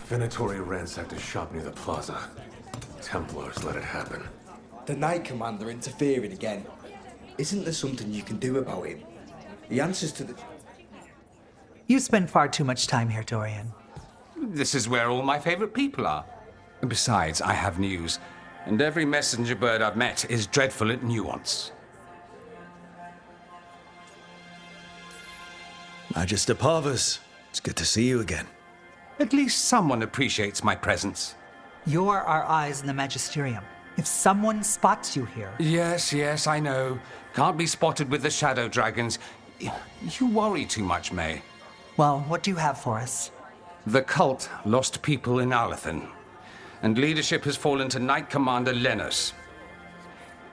Venatori ransacked a shop near the plaza. Templars let it happen. The Knight Commander interfering again. Isn't there something you can do about him? He answers to the... You spend far too much time here, Dorian. This is where all my favorite people are. Besides, I have news, and every messenger bird I've met is dreadful at nuance. Magister Parvus, it's good to see you again. At least someone appreciates my presence. You're our eyes in the Magisterium. If someone spots you here... Yes, I know. Can't be spotted with the shadow dragons. You worry too much, May. Well, what do you have for us? The cult lost people in Alathan, and leadership has fallen to Knight Commander Lenos.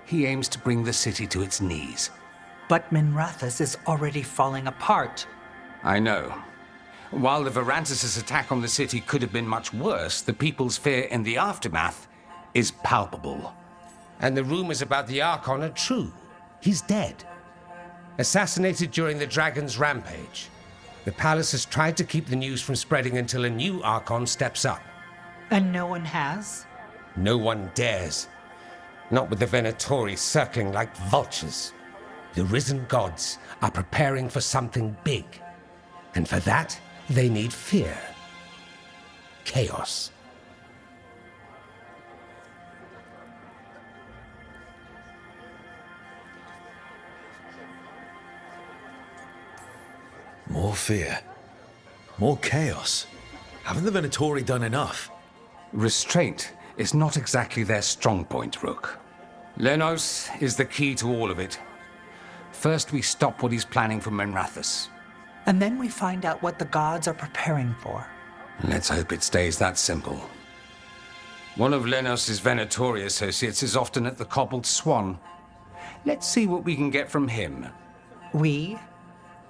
He aims to bring the city to its knees. But Minrathous is already falling apart. I know. While the Varantis' attack on the city could have been much worse, the people's fear in the aftermath is palpable. And the rumors about the Archon are true. He's dead. Assassinated during the Dragon's rampage. The palace has tried to keep the news from spreading until a new Archon steps up. And no one has? No one dares. Not with the Venatori circling like vultures. The risen gods are preparing for something big. And for that, they need fear. Chaos. More fear. More chaos. Haven't the Venatori done enough? Restraint is not exactly their strong point, Rook. Lenos is the key to all of it. First, we stop what he's planning for Minrathous. And then we find out what the gods are preparing for. Let's hope it stays that simple. One of Lenos' Venatori associates is often at the Cobbled Swan. Let's see what we can get from him. We?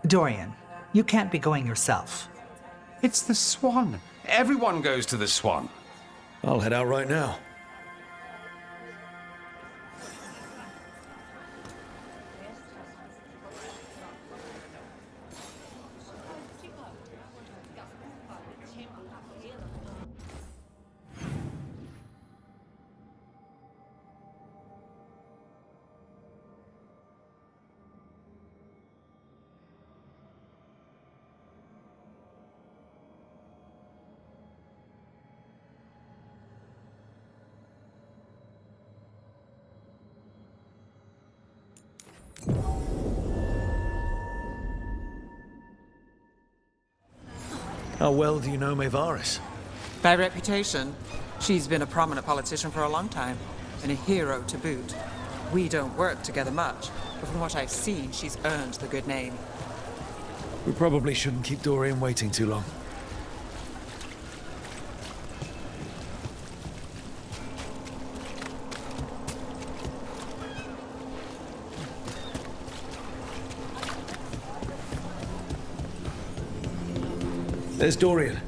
Dorian, you can't be going yourself. It's the Swan. Everyone goes to the Swan. I'll head out right now. How well do you know Maevaris? By reputation, she's been a prominent politician for a long time, and a hero to boot. We don't work together much, but from what I've seen, she's earned the good name. We probably shouldn't keep Dorian waiting too long. There's Dorian.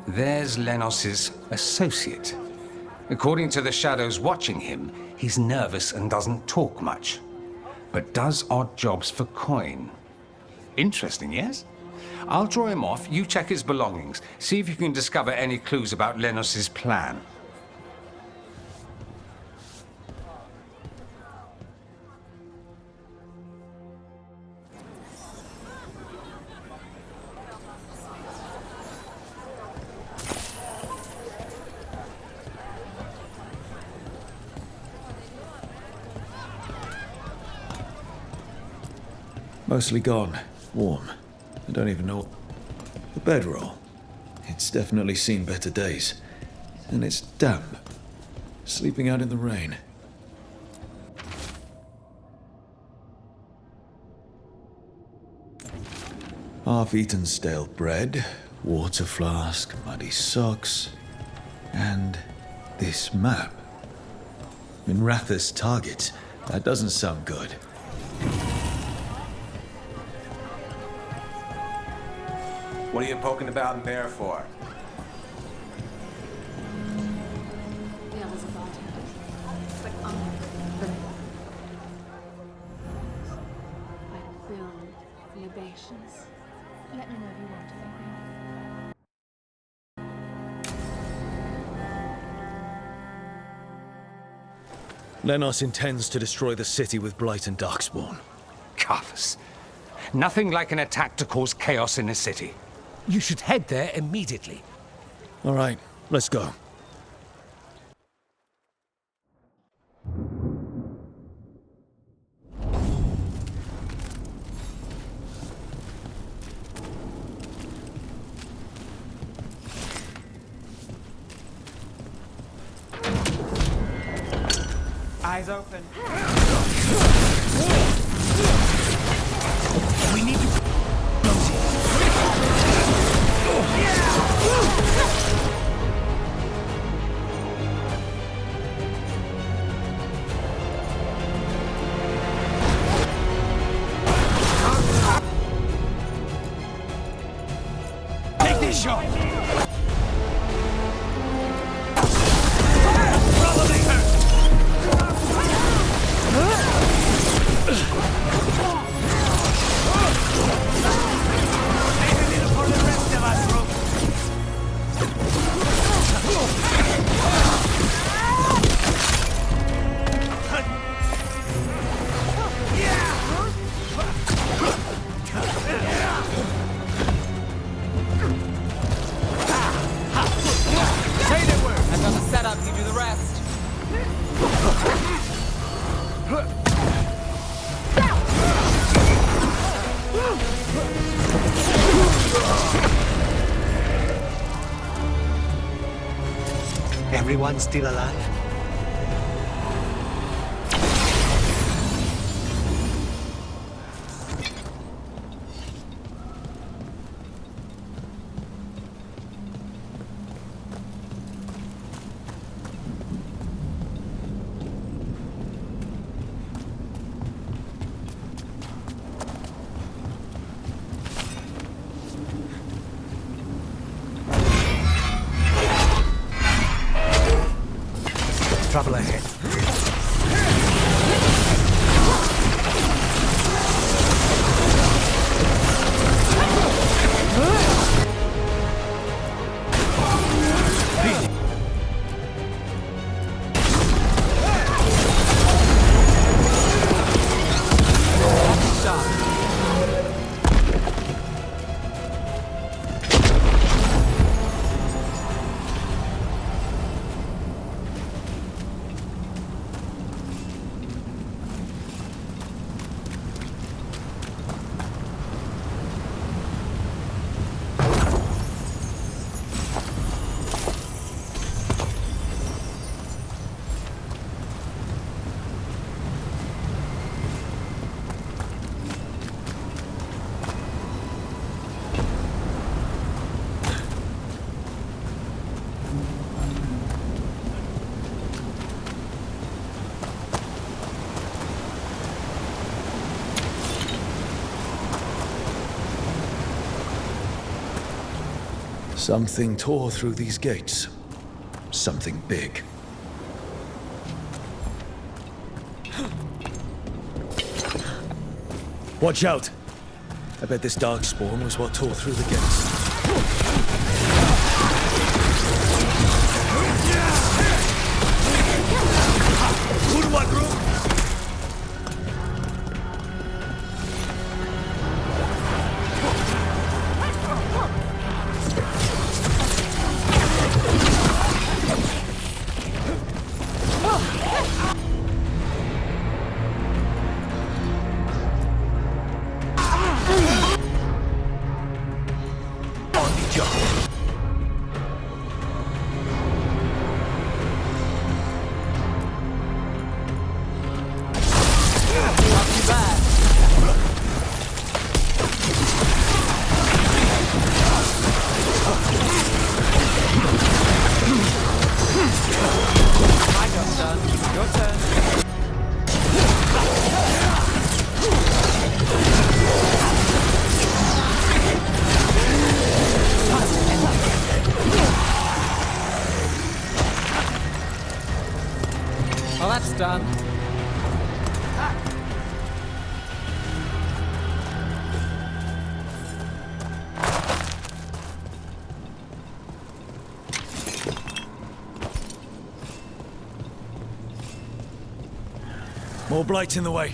There's Lenos' associate. According to the shadows watching him, he's nervous and doesn't talk much, but does odd jobs for coin. Interesting, yes? I'll draw him off, you check his belongings, see if you can discover any clues about Lenos' plan. Mostly gone. Warm. I don't even know... The bedroll. It's definitely seen better days. And it's damp. Sleeping out in the rain. Half-eaten stale bread, water flask, muddy socks, and this map. Minrathous targets. That doesn't sound good. What are you poking about in there for? libations. Let me know if you want anything. Lenos intends to destroy the city with Blight and Darkspawn. Carthus. Nothing like an attack to cause chaos in a city. You should head there immediately. All right, let's go. Eyes open. We need to... Take this shot! Probably hurt! I've got the setup, you do the rest. Everyone still alive? Trouble ahead. Something tore through these gates. Something big. Watch out! I bet this Darkspawn was what tore through the gates. More blights in the way.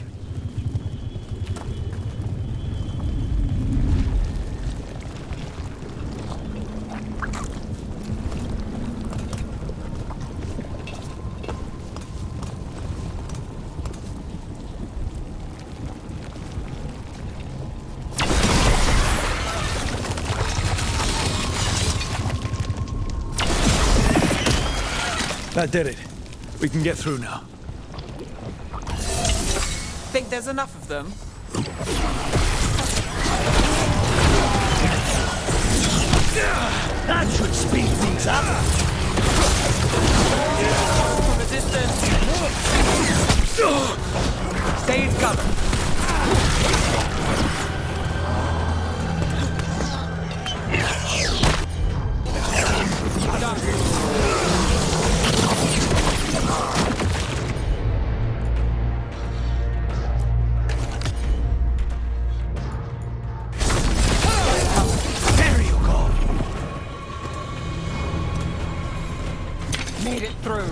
That did it. We can get through now. Think there's enough of them? That should speed things up. From a distance. Stay in cover. There you go. Made it through.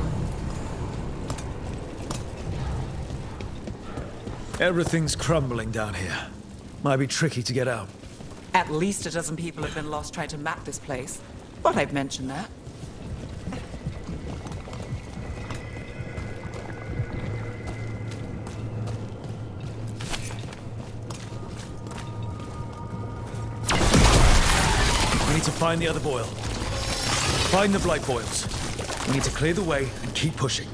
Everything's crumbling down here. Might be tricky to get out. At least a dozen people have been lost trying to map this place. But I've mentioned that. We need to find the other boil. Find the blight boils. We need to clear the way and keep pushing.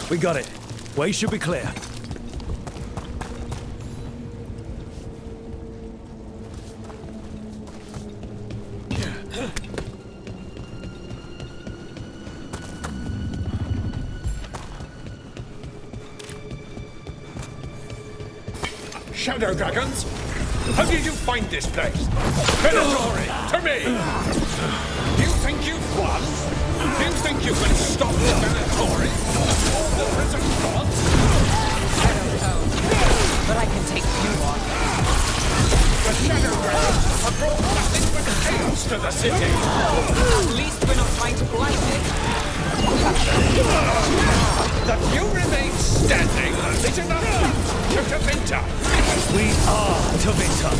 We got it. Way should be clear. Shadow dragons? How did you find this place? Veilguard, to me! Do you think you've won? Do you think you can stop the Veilguard? Or the prison gods? I don't know. But I can take you on. The Shadow dragons have brought nothing but chaos to the city! At least we're not trying to blight it. That you remain standing is enough to Tavinta! We are Tavinta.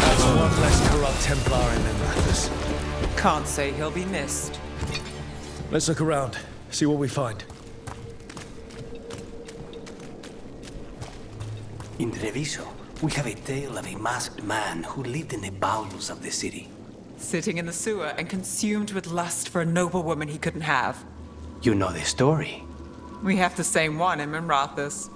That's one less corrupt Templar in them matters. Can't say he'll be missed. Let's look around, see what we find. In Treviso, we have a tale of a masked man who lived in the bowels of the city. Sitting in the sewer and consumed with lust for a noble woman he couldn't have. You know the story. We have the same one in Minrathous.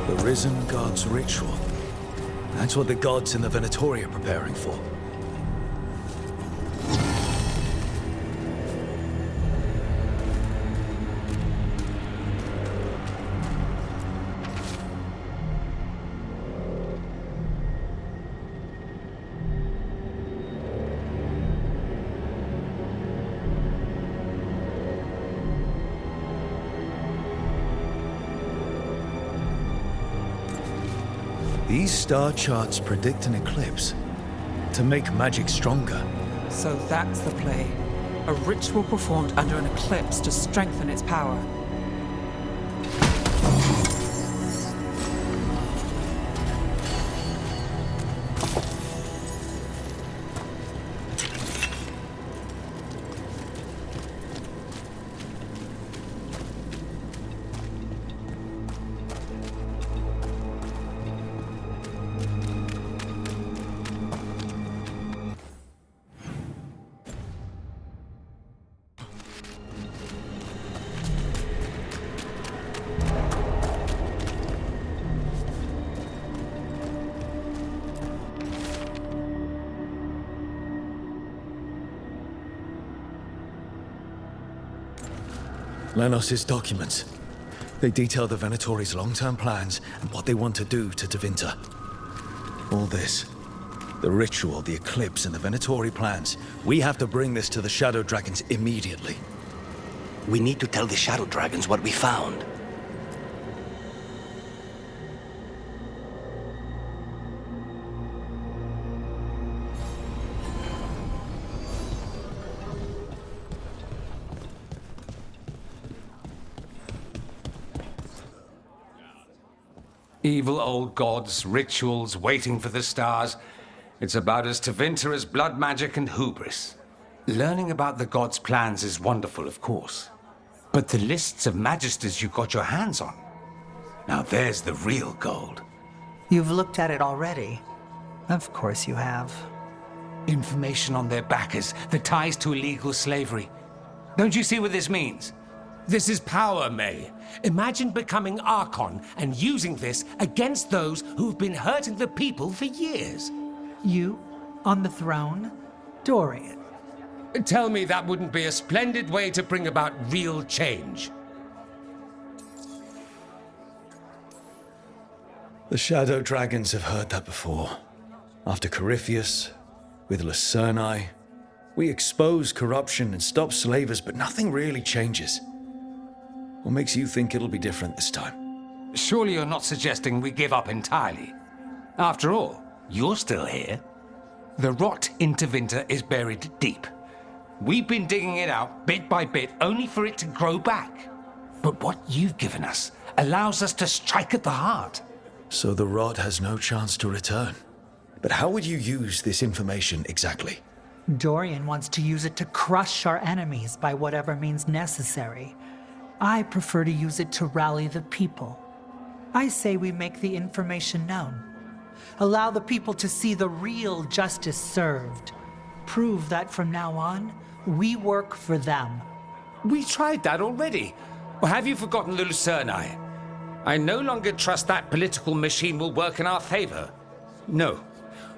The Risen God's ritual. That's what the gods in the Venatori are preparing for. These star charts predict an eclipse to make magic stronger. So that's the play. A ritual performed under an eclipse to strengthen its power. Lenos's documents. They detail the Venatori's long-term plans and what they want to do to Tevinter. All this, the ritual, the eclipse, and the Venatori plans, we have to bring this to the Shadow Dragons immediately. We need to tell the Shadow Dragons what we found. Evil old gods, rituals, waiting for the stars. It's about as Tevinter as blood magic and hubris. Learning about the gods' plans is wonderful, of course. But the lists of magisters you got your hands on, now there's the real gold. You've looked at it already. Of course you have. Information on their backers, the ties to illegal slavery. Don't you see what this means? This is power, May. Imagine becoming Archon and using this against those who've been hurting the people for years. You, on the throne, Dorian. Tell me that wouldn't be a splendid way to bring about real change. The Shadow Dragons have heard that before. After Corypheus, with Lucerni, we expose corruption and stop slavers, but nothing really changes. What makes you think it'll be different this time? Surely you're not suggesting we give up entirely. After all, you're still here. The rot in Tevinter is buried deep. We've been digging it out bit by bit, only for it to grow back. But what you've given us allows us to strike at the heart. So the rot has no chance to return. But how would you use this information exactly? Dorian wants to use it to crush our enemies by whatever means necessary. I prefer to use it to rally the people. I say we make the information known. Allow the people to see the real justice served. Prove that from now on, we work for them. We tried that already. Or have you forgotten the Lucerni? I no longer trust that political machine will work in our favor. No.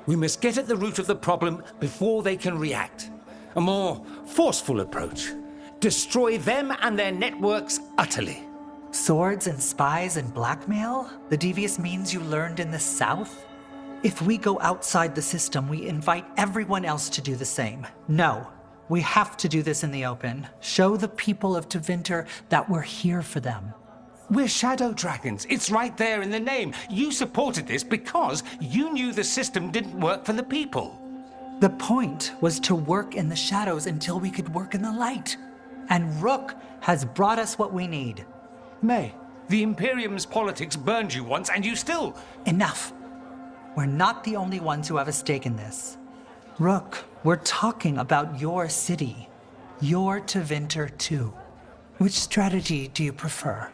We must get at the root of the problem before they can react. A more forceful approach. Destroy them and their networks utterly. Swords and spies and blackmail? The devious means you learned in the South? If we go outside the system, we invite everyone else to do the same. No, we have to do this in the open. Show the people of Tevinter that we're here for them. We're Shadow Dragons. It's right there in the name. You supported this because you knew the system didn't work for the people. The point was to work in the shadows until we could work in the light. And Rook has brought us what we need. May, the Imperium's politics burned you once and you still... Enough. We're not the only ones who have a stake in this. Rook, we're talking about your city. Your Tevinter too. Which strategy do you prefer?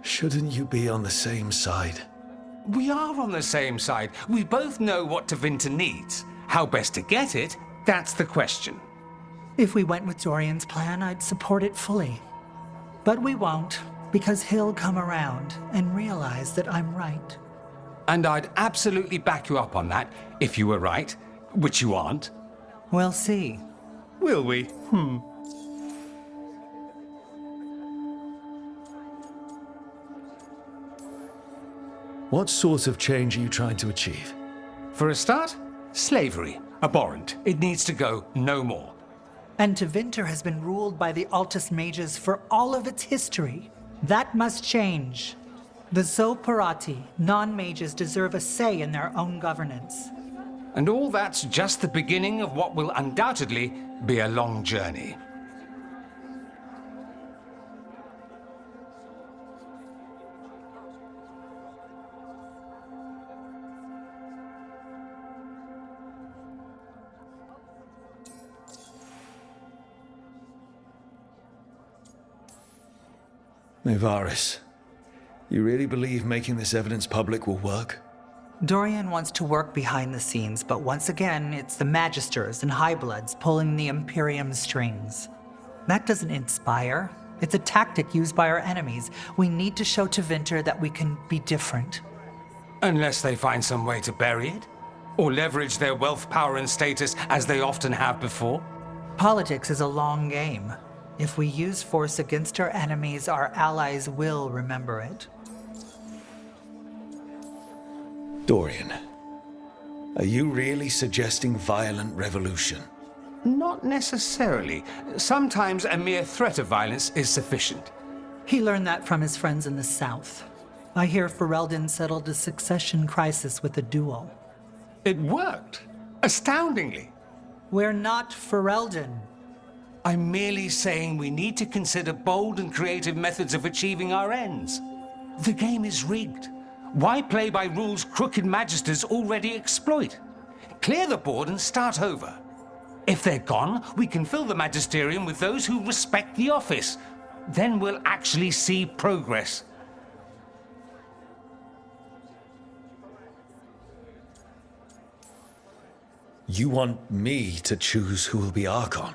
Shouldn't you be on the same side? We are on the same side. We both know what Tevinter needs. How best to get it, that's the question. If we went with Dorian's plan, I'd support it fully. But we won't, because he'll come around and realize that I'm right. And I'd absolutely back you up on that, if you were right, which you aren't. We'll see. Will we? What sort of change are you trying to achieve? For a start, slavery. Abhorrent. It needs to go no more. And Tevinter has been ruled by the Altus mages for all of its history. That must change. The Zoparati, non-mages, deserve a say in their own governance. And all that's just the beginning of what will undoubtedly be a long journey. Nevaris, you really believe making this evidence public will work? Dorian wants to work behind the scenes, but once again, it's the Magisters and Highbloods pulling the Imperium's strings. That doesn't inspire. It's a tactic used by our enemies. We need to show Tevinter that we can be different. Unless they find some way to bury it? Or leverage their wealth, power, and status as they often have before? Politics is a long game. If we use force against our enemies, our allies will remember it. Dorian, are you really suggesting violent revolution? Not necessarily. Sometimes a mere threat of violence is sufficient. He learned that from his friends in the south. I hear Ferelden settled a succession crisis with a duel. It worked. Astoundingly. We're not Ferelden. I'm merely saying we need to consider bold and creative methods of achieving our ends. The game is rigged. Why play by rules crooked magisters already exploit? Clear the board and start over. If they're gone, we can fill the magisterium with those who respect the office. Then we'll actually see progress. You want me to choose who will be Archon?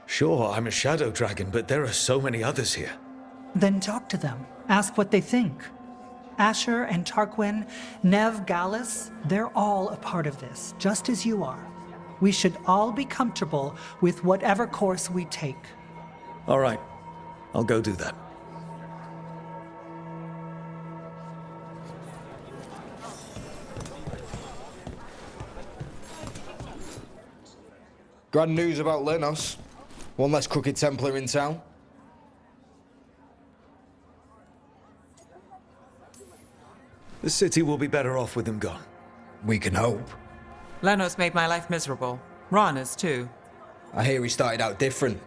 Sure, I'm a shadow dragon, but there are so many others here. Then talk to them. Ask what they think. Asher and Tarquin, Nev, Gallus, they're all a part of this, just as you are. We should all be comfortable with whatever course we take. All right, I'll go do that. Grand news about Lenos. One less crooked Templar in town. The city will be better off with them gone. We can hope. Lenos made my life miserable. Rana's too. I hear he started out different.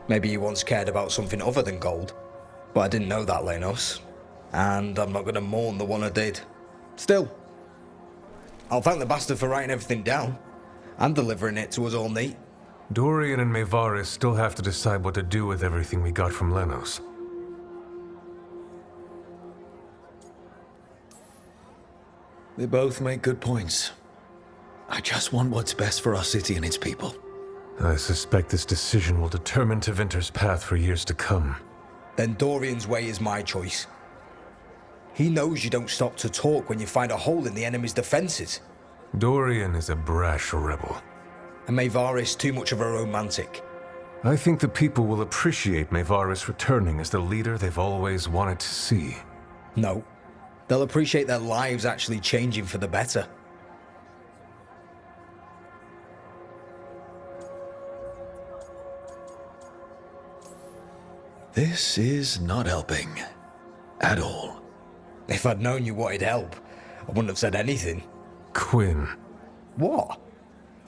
Maybe he once cared about something other than gold. But I didn't know that, Lenos. And I'm not going to mourn the one I did. Still, I'll thank the bastard for writing everything down. And delivering it to us all neat. Dorian and Maevaris still have to decide what to do with everything we got from Lenos. They both make good points. I just want what's best for our city and its people. I suspect this decision will determine Tevinter's path for years to come. Then Dorian's way is my choice. He knows you don't stop to talk when you find a hole in the enemy's defenses. Dorian is a brash rebel. And Maevaris too much of a romantic. I think the people will appreciate Maevaris returning as the leader they've always wanted to see. No. They'll appreciate their lives actually changing for the better. This is not helping. At all. If I'd known you wanted help, I wouldn't have said anything. Quinn. What?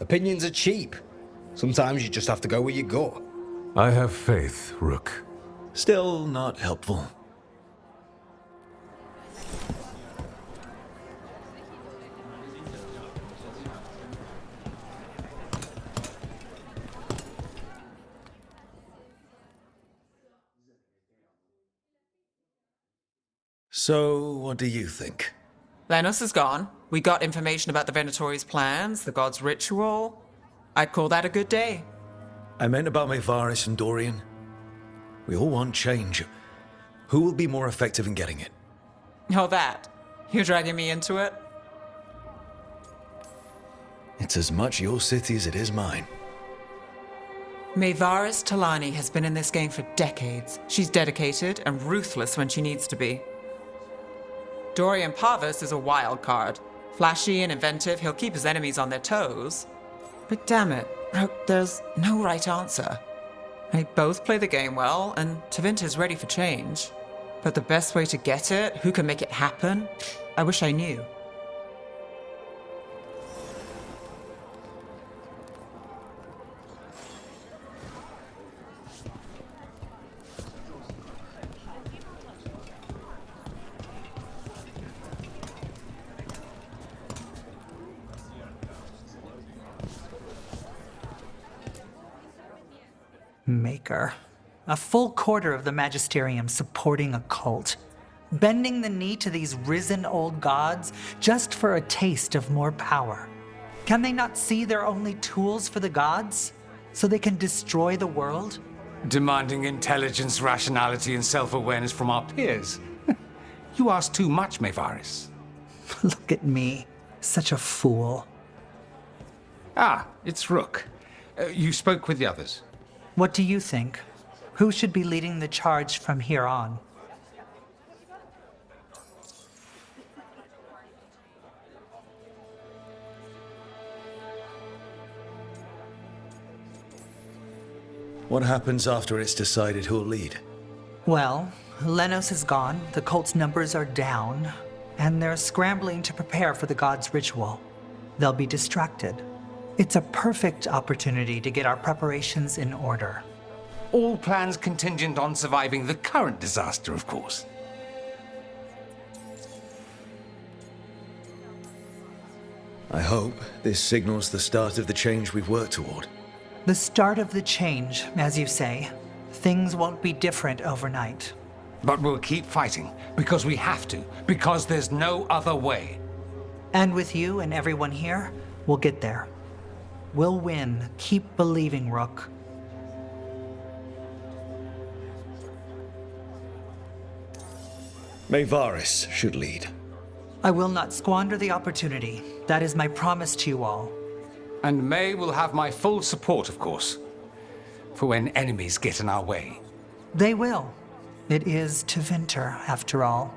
Opinions are cheap. Sometimes you just have to go where you go. I have faith, Rook. Still not helpful. So, what do you think? Lenos is gone. We got information about the Venatori's plans, the god's ritual. I'd call that a good day. I meant about Maevaris and Dorian. We all want change. Who will be more effective in getting it? Oh, that. You're dragging me into it? It's as much your city as it is mine. Maevaris Talani has been in this game for decades. She's dedicated and ruthless when she needs to be. Dorian Parvis is a wild card. Flashy and inventive, he'll keep his enemies on their toes. But damn it, Rook, there's no right answer. They both play the game well, and Tevinter's ready for change. But the best way to get it, who can make it happen, I wish I knew. Maker. A full quarter of the Magisterium supporting a cult. Bending the knee to these risen old gods just for a taste of more power. Can they not see they're only tools for the gods? So they can destroy the world? Demanding intelligence, rationality, and self-awareness from our peers. You ask too much, Maevaris. Look at me. Such a fool. Ah, it's Rook. You spoke with the others. What do you think? Who should be leading the charge from here on? What happens after it's decided who'll lead? Well, Lenos is gone, the cult's numbers are down, and they're scrambling to prepare for the god's ritual. They'll be distracted. It's a perfect opportunity to get our preparations in order. All plans contingent on surviving the current disaster, of course. I hope this signals the start of the change we've worked toward. The start of the change, as you say. Things won't be different overnight. But we'll keep fighting, because we have to, because there's no other way. And with you and everyone here, we'll get there. We'll win. Keep believing, Rook. Mayvaris should lead. I will not squander the opportunity. That is my promise to you all. And May will have my full support, of course, for when enemies get in our way. They will. It is Tevinter, after all.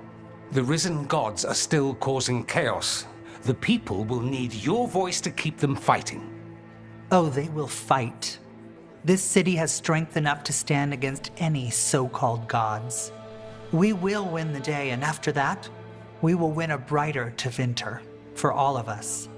The risen gods are still causing chaos. The people will need your voice to keep them fighting. Oh, they will fight. This city has strength enough to stand against any so-called gods. We will win the day, and after that, we will win a brighter Tevinter for all of us.